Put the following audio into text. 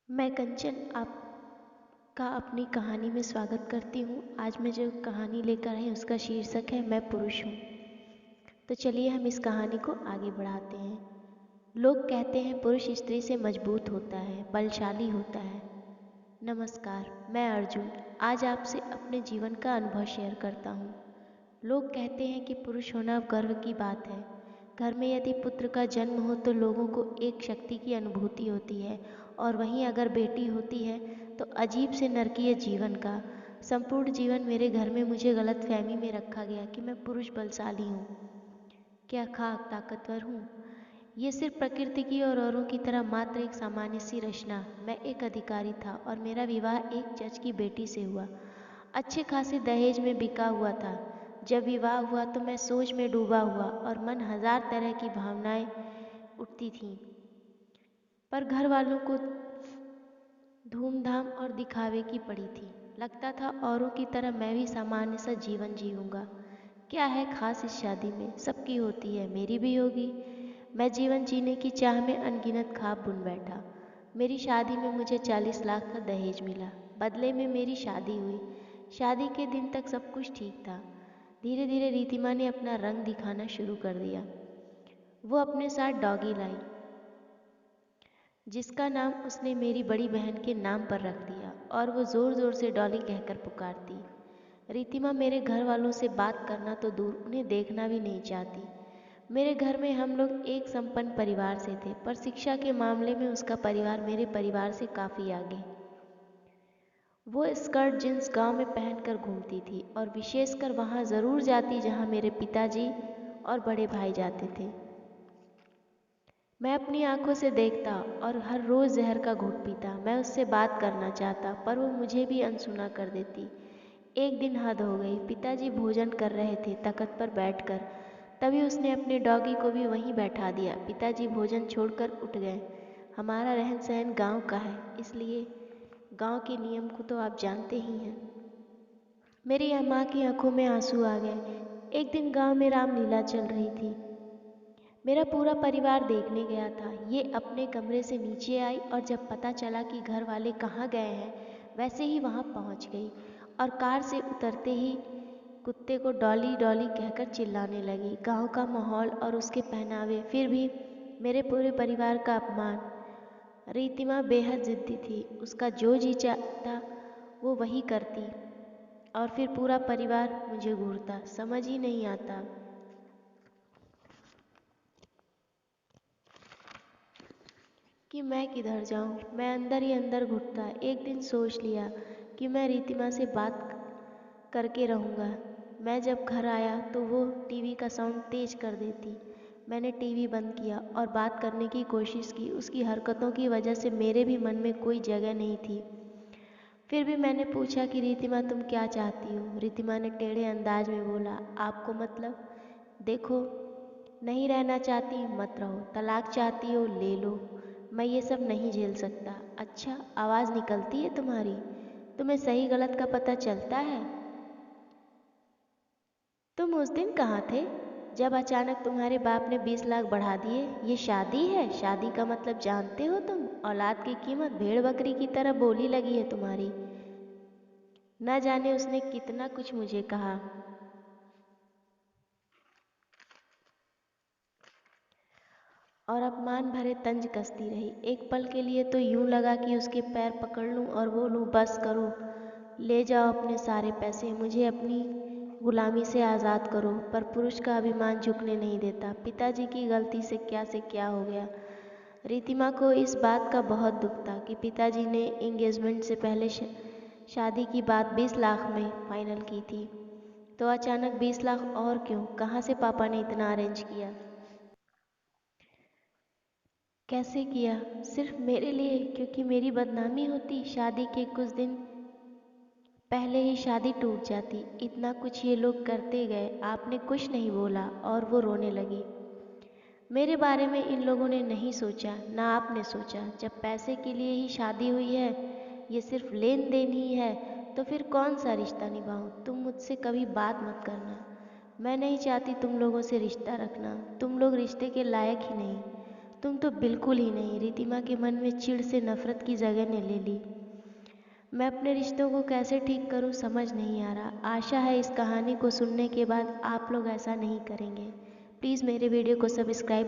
मैं कंचन आपका अपनी कहानी में स्वागत करती हूँ। आज मैं जो कहानी लेकर आई उसका शीर्षक है मैं पुरुष हूँ। तो चलिए हम इस कहानी को आगे बढ़ाते हैं। लोग कहते हैं पुरुष स्त्री से मजबूत होता है, बलशाली होता है। नमस्कार, मैं अर्जुन आज आपसे अपने जीवन का अनुभव शेयर करता हूँ। लोग कहते हैं कि पुरुष होना गर्व की बात है। घर में यदि पुत्र का जन्म हो तो लोगों को एक शक्ति की अनुभूति होती है, और वहीं अगर बेटी होती है तो अजीब से नरकीय जीवन का। संपूर्ण जीवन मेरे घर में मुझे गलतफहमी में रखा गया कि मैं पुरुष बलशाली हूँ, क्या खाक ताकतवर हूँ। ये सिर्फ प्रकृति की और औरों की तरह मात्र एक सामान्य सी रचना। मैं एक अधिकारी था और मेरा विवाह एक जज की बेटी से हुआ। अच्छे खासे दहेज में बिका हुआ था। जब विवाह हुआ तो मैं सोच में डूबा हुआ और मन हजार तरह की भावनाएं उठती थीं। पर घर वालों को धूमधाम और दिखावे की पड़ी थी। लगता था औरों की तरह मैं भी सामान्य सा जीवन जीऊंगा। क्या है खास इस शादी में? सबकी होती है, मेरी भी होगी। मैं जीवन जीने की चाह में अनगिनत ख्वाब बुन बैठा। मेरी शादी में मुझे 40 लाख का दहेज मिला। बदले में मेरी शादी हुई। शादी के दिन तक सब कुछ ठीक था। धीरे धीरे रीतिमा ने अपना रंग दिखाना शुरू कर दिया। वो अपने साथ डॉगी लाई, जिसका नाम उसने मेरी बड़ी बहन के नाम पर रख दिया, और वो ज़ोर ज़ोर से डॉली कहकर पुकारती। रीतिमा मेरे घर वालों से बात करना तो दूर, उन्हें देखना भी नहीं चाहती। मेरे घर में हम लोग एक संपन्न परिवार से थे, पर शिक्षा के मामले में उसका परिवार मेरे परिवार से काफ़ी आगे। वो स्कर्ट जींस गांव में पहनकर घूमती थी, और विशेषकर वहाँ ज़रूर जाती जहाँ मेरे पिताजी और बड़े भाई जाते थे। मैं अपनी आंखों से देखता और हर रोज़ जहर का घूंट पीता। मैं उससे बात करना चाहता, पर वो मुझे भी अनसुना कर देती। एक दिन हद हो गई। पिताजी भोजन कर रहे थे तख्त पर बैठकर। तभी उसने अपने डॉगी को भी वहीं बैठा दिया। पिताजी भोजन छोड़कर उठ गए। हमारा रहन सहन गांव का है, इसलिए गांव के नियम को तो आप जानते ही हैं। मेरी माँ की आंखों में आंसू आ गए। एक दिन गांव में रामलीला चल रही थी। मेरा पूरा परिवार देखने गया था। ये अपने कमरे से नीचे आई, और जब पता चला कि घर वाले कहाँ गए हैं, वैसे ही वहाँ पहुँच गई, और कार से उतरते ही कुत्ते को डॉली डॉली कहकर चिल्लाने लगी। गांव का माहौल और उसके पहनावे, फिर भी मेरे पूरे परिवार का अपमान। रीतिमा बेहद जिद्दी थी। उसका जो जी चाहता वो वही करती, और फिर पूरा परिवार मुझे घूरता। समझ ही नहीं आता कि मैं किधर जाऊं। मैं अंदर ही अंदर घुटता। एक दिन सोच लिया कि मैं रीतिमा से बात करके रहूँगा। मैं जब घर आया तो वो टीवी का साउंड तेज कर देती। मैंने टीवी बंद किया और बात करने की कोशिश की। उसकी हरकतों की वजह से मेरे भी मन में कोई जगह नहीं थी। फिर भी मैंने पूछा कि रीतिमा तुम क्या चाहती हो? रीतिमा ने टेढ़े अंदाज में बोला, आपको मतलब? देखो, नहीं रहना चाहती मत रहो, तलाक चाहती हो ले लो, मैं ये सब नहीं झेल सकता। अच्छा, आवाज़ निकलती है तुम्हारी? तुम्हें सही गलत का पता चलता है? तुम उस दिन कहाँ थे जब अचानक तुम्हारे बाप ने 20 लाख बढ़ा दिए? ये शादी है? शादी का मतलब जानते हो तुम? औलाद की कीमत भेड़ बकरी की तरह बोली लगी है तुम्हारी। न जाने उसने कितना कुछ मुझे कहा। और अपमान भरे तंज कसती रही। एक पल के लिए तो यूं लगा कि उसके पैर पकड़ लूं और बोलूं, बस करो, ले जाओ अपने सारे पैसे, मुझे अपनी गुलामी से आज़ाद करो। पर पुरुष का अभिमान झुकने नहीं देता। पिताजी की गलती से क्या हो गया। रीतिमा को इस बात का बहुत दुख था कि पिताजी ने इंगेजमेंट से पहले शादी की बात 20 लाख में फाइनल की थी। तो अचानक 20 लाख और क्यों? कहाँ से पापा ने इतना अरेंज किया? कैसे किया? सिर्फ मेरे लिए, क्योंकि मेरी बदनामी होती? शादी के कुछ दिन पहले ही शादी टूट जाती। इतना कुछ ये लोग करते गए, आपने कुछ नहीं बोला। और वो रोने लगी। मेरे बारे में इन लोगों ने नहीं सोचा, ना आपने सोचा। जब पैसे के लिए ही शादी हुई है, ये सिर्फ लेन देन ही है, तो फिर कौन सा रिश्ता निभाऊं? तुम मुझसे कभी बात मत करना। मैं नहीं चाहती तुम लोगों से रिश्ता रखना। तुम लोग रिश्ते के लायक ही नहीं। तुम तो बिल्कुल ही नहीं। रितिमा के मन में चिढ़ से नफरत की जगह ने ले ली। मैं अपने रिश्तों को कैसे ठीक करूं समझ नहीं आ रहा। आशा है इस कहानी को सुनने के बाद आप लोग ऐसा नहीं करेंगे। प्लीज़ मेरे वीडियो को सब्सक्राइब